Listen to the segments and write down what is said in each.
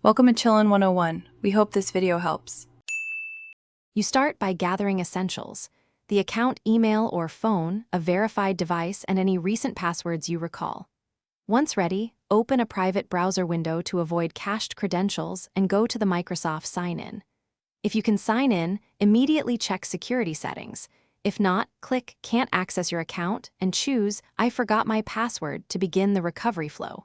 Welcome to Chillin' 101. We hope this video helps. You start by gathering essentials: the account email or phone, a verified device, and any recent passwords you recall. Once ready, open a private browser window to avoid cached credentials and go to the Microsoft sign-in. If you can sign in, immediately check security settings. If not, click Can't Access Your Account and choose I Forgot My Password to begin the recovery flow.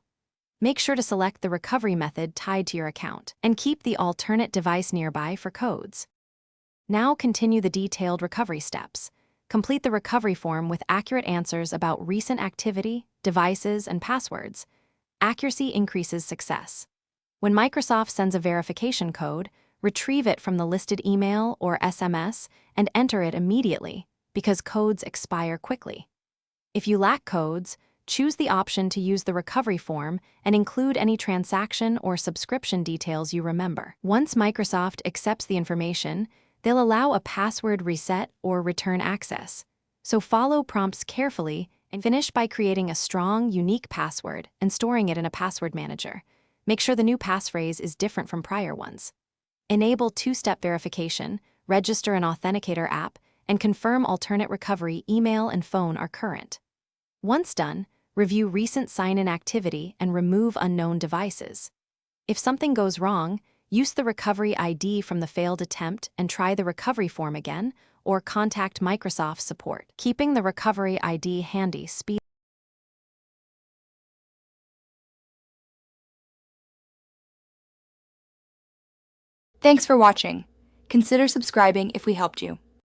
Make sure to select the recovery method tied to your account and keep the alternate device nearby for codes. Now continue the detailed recovery steps. Complete the recovery form with accurate answers about recent activity, devices, and passwords. Accuracy increases success. When Microsoft sends a verification code, retrieve it from the listed email or SMS and enter it immediately, because codes expire quickly. If you lack codes, choose the option to use the recovery form and include any transaction or subscription details you remember. Once Microsoft accepts the information, they'll allow a password reset or return access. So follow prompts carefully and finish by creating a strong, unique password and storing it in a password manager. Make sure the new passphrase is different from prior ones. Enable two-step verification, register an authenticator app, and confirm alternate recovery email and phone are current. Once done, review recent sign-in activity and remove unknown devices. If something goes wrong, use the recovery ID from the failed attempt and try the recovery form again, or contact Microsoft support. Keeping the recovery ID handy speeds. Thanks for watching. Consider subscribing if we helped you.